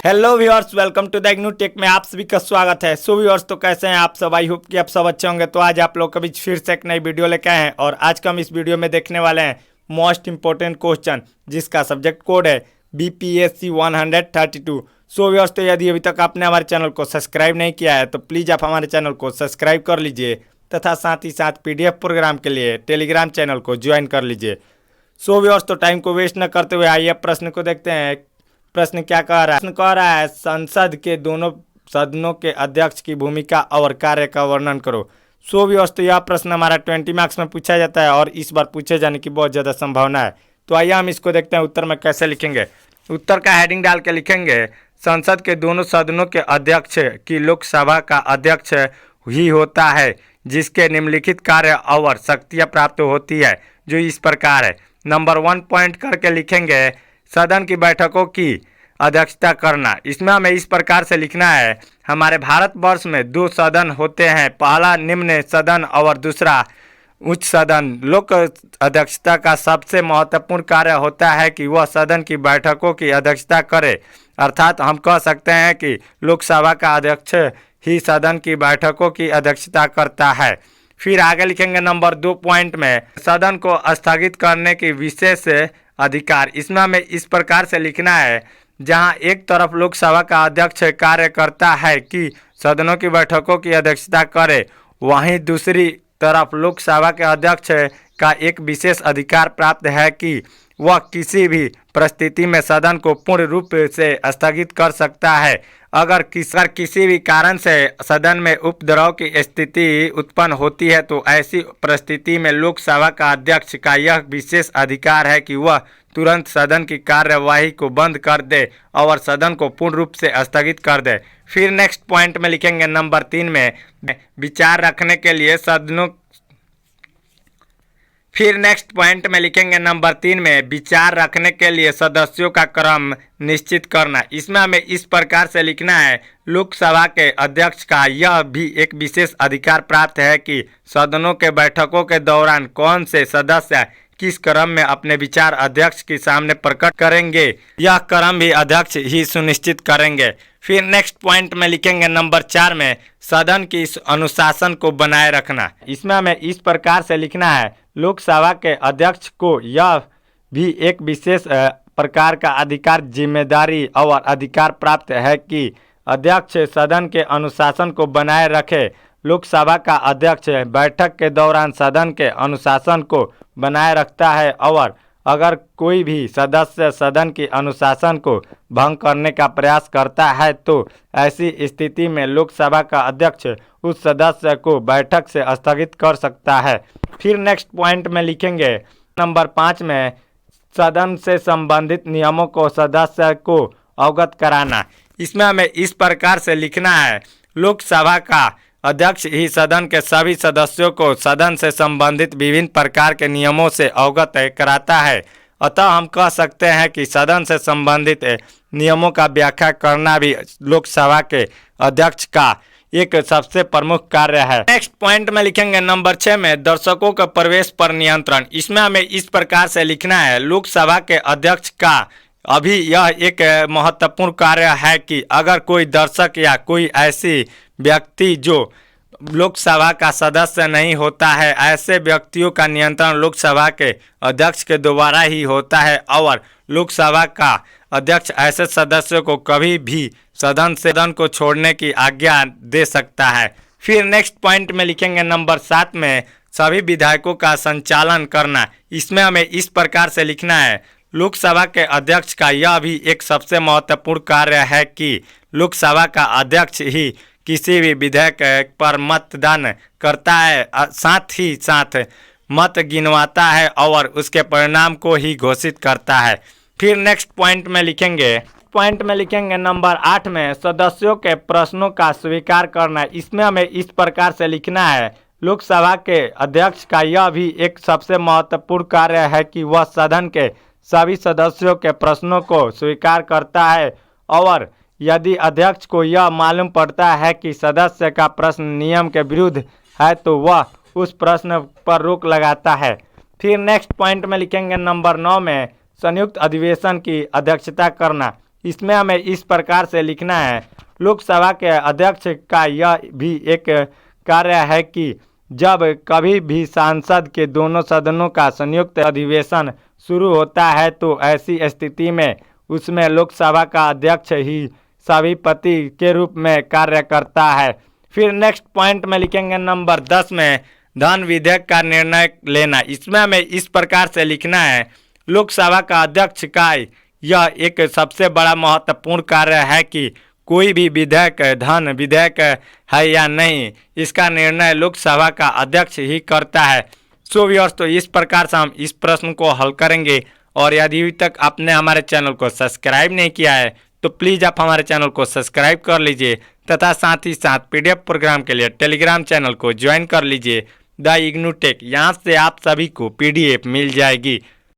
Hello viewers, welcome to the IGNOU tech में आप सभी का स्वागत है। सो व्यूअर्स, तो कैसे हैं आप सब? आई होप कि आप सब अच्छे होंगे। तो आज आप लोग के बीच फिर से एक नई वीडियो लेके आए हैं और आज का हम इस वीडियो में देखने वाले हैं मोस्ट इंपॉर्टेंट क्वेश्चन, जिसका सब्जेक्ट कोड है BPSC 132। सो व्यूअर्स, तो यदि अभी तक आपने हमारे चैनल को सब्सक्राइब नहीं किया है तो प्लीज़ आप हमारे चैनल को सब्सक्राइब कर लीजिए तथा साथ ही साथ PDF प्रोग्राम के लिए टेलीग्राम चैनल को ज्वाइन कर लीजिए। सो व्यूअर्स, तो टाइम को वेस्ट न करते हुए आइए प्रश्न को देखते हैं। प्रश्न क्या कह रहा है? प्रश्न कह रहा है संसद के दोनों सदनों के अध्यक्ष की भूमिका और कार्य का वर्णन करो। सो व्यूअर्स, तो यह प्रश्न हमारा 20 मार्क्स में पूछा जाता है और इस बार पूछे जाने की बहुत ज़्यादा संभावना है। तो आइए हम इसको देखते हैं उत्तर में कैसे लिखेंगे। उत्तर का हेडिंग डाल के लिखेंगे संसद के दोनों सदनों के अध्यक्ष की लोकसभा का अध्यक्ष ही होता है, जिसके निम्नलिखित कार्य और शक्तियाँ प्राप्त होती है, जो इस प्रकार है। नंबर 1 पॉइंट करके लिखेंगे सदन की बैठकों की अध्यक्षता करना। इसमें हमें इस प्रकार से लिखना है, हमारे भारतवर्ष में 2 सदन होते हैं, पहला निम्न सदन और दूसरा उच्च सदन। लोक अध्यक्षता का सबसे महत्वपूर्ण कार्य होता है कि वह सदन की बैठकों की अध्यक्षता करे, अर्थात हम कह सकते हैं कि लोकसभा का अध्यक्ष ही सदन की बैठकों की अध्यक्षता करता है। फिर आगे लिखेंगे नंबर 2 पॉइंट में सदन को स्थगित करने की विशेष अधिकार। इसमें हमें इस प्रकार से लिखना है, जहां एक तरफ लोकसभा का अध्यक्ष कार्य करता है कि सदनों की बैठकों की अध्यक्षता करे, वहीं दूसरी तरफ लोकसभा के अध्यक्ष का एक विशेष अधिकार प्राप्त है कि वह किसी भी परिस्थिति में सदन को पूर्ण रूप से स्थगित कर सकता है। अगर किसी भी कारण से सदन में उपद्रव की स्थिति उत्पन्न होती है तो ऐसी परिस्थिति में लोकसभा का अध्यक्ष का यह विशेष अधिकार है कि वह तुरंत सदन की कार्यवाही को बंद कर दे और सदन को पूर्ण रूप से स्थगित कर दे। फिर नेक्स्ट पॉइंट में लिखेंगे नंबर 3 में विचार रखने के लिए सदनों फिर नेक्स्ट पॉइंट में लिखेंगे नंबर 3 में विचार रखने के लिए सदस्यों का क्रम निश्चित करना। इसमें हमें इस प्रकार से लिखना है, लोकसभा के अध्यक्ष का यह भी एक विशेष अधिकार प्राप्त है कि सदनों के बैठकों के दौरान कौन से सदस्य किस क्रम में अपने विचार अध्यक्ष के सामने प्रकट करेंगे, यह क्रम भी अध्यक्ष ही सुनिश्चित करेंगे। फिर नेक्स्ट पॉइंट में लिखेंगे नंबर 4 में सदन की अनुशासन को बनाए रखना। इसमें हमें इस प्रकार से लिखना है, लोकसभा के अध्यक्ष को यह भी एक विशेष प्रकार का अधिकार, जिम्मेदारी और अधिकार प्राप्त है कि अध्यक्ष सदन के अनुशासन को बनाए रखे। लोकसभा का अध्यक्ष बैठक के दौरान सदन के अनुशासन को बनाए रखता है और अगर कोई भी सदस्य सदन की अनुशासन को भंग करने का प्रयास करता है तो ऐसी स्थिति में लोकसभा का अध्यक्ष उस सदस्य को बैठक से स्थगित कर सकता है। फिर नेक्स्ट पॉइंट में लिखेंगे नंबर 5 में सदन से संबंधित नियमों को सदस्य को अवगत कराना। इसमें हमें इस प्रकार से लिखना है, लोकसभा का अध्यक्ष ही सदन के सभी सदस्यों को सदन से संबंधित विभिन्न प्रकार के नियमों से अवगत कराता है। अतः हम कह सकते हैं कि सदन से संबंधित नियमों का व्याख्या करना भी लोकसभा के अध्यक्ष का एक सबसे प्रमुख कार्य है। नेक्स्ट पॉइंट में लिखेंगे नंबर 6 में दर्शकों के प्रवेश पर नियंत्रण। इसमें हमें इस प्रकार से लिखना है, लोकसभा के अध्यक्ष का अभी यह एक महत्वपूर्ण कार्य है कि अगर कोई दर्शक या कोई ऐसी व्यक्ति जो लोकसभा का सदस्य नहीं होता है, ऐसे व्यक्तियों का नियंत्रण लोकसभा के अध्यक्ष के द्वारा ही होता है और लोकसभा का अध्यक्ष ऐसे सदस्यों को कभी भी सदन को छोड़ने की आज्ञा दे सकता है। फिर नेक्स्ट पॉइंट में लिखेंगे नंबर 7 में सभी विधायकों का संचालन करना। इसमें हमें इस प्रकार से लिखना है, लोकसभा के अध्यक्ष का यह भी एक सबसे महत्वपूर्ण कार्य है कि लोकसभा का अध्यक्ष ही किसी भी विधेयक पर मतदान करता है, साथ ही साथ मत गिनवाता है और उसके परिणाम को ही घोषित करता है। फिर नेक्स्ट पॉइंट में लिखेंगे नंबर 8 में सदस्यों के प्रश्नों का स्वीकार करना। इसमें हमें इस प्रकार से लिखना है, लोकसभा के अध्यक्ष का यह भी एक सबसे महत्वपूर्ण कार्य है कि वह सदन के सभी सदस्यों के प्रश्नों को स्वीकार करता है और यदि अध्यक्ष को यह मालूम पड़ता है कि सदस्य का प्रश्न नियम के विरुद्ध है तो वह उस प्रश्न पर रोक लगाता है। फिर नेक्स्ट पॉइंट में लिखेंगे नंबर 9 में संयुक्त अधिवेशन की अध्यक्षता करना। इसमें हमें इस प्रकार से लिखना है, लोकसभा के अध्यक्ष का यह भी एक कार्य है कि जब कभी भी संसद के दोनों सदनों का संयुक्त अधिवेशन शुरू होता है तो ऐसी स्थिति में उसमें लोकसभा का अध्यक्ष ही सभापति के रूप में कार्य करता है। फिर नेक्स्ट पॉइंट में लिखेंगे नंबर 10 में धन विधेयक का निर्णय लेना। इसमें हमें इस प्रकार से लिखना है, लोकसभा का अध्यक्ष का यह एक सबसे बड़ा महत्वपूर्ण कार्य है कि कोई भी विधेयक धन विधेयक है या नहीं, इसका निर्णय लोकसभा का अध्यक्ष ही करता है। सो व्यूअर्स, तो इस प्रकार से हम इस प्रश्न को हल करेंगे। और यदि अभी तक आपने हमारे चैनल को सब्सक्राइब नहीं किया है तो प्लीज़ आप हमारे चैनल को सब्सक्राइब कर लीजिए तथा साथ ही साथ पीडीएफ प्रोग्राम के लिए टेलीग्राम चैनल को ज्वाइन कर लीजिए द इग्नू टेक। यहाँ से आप सभी को पीडीएफ मिल जाएगी।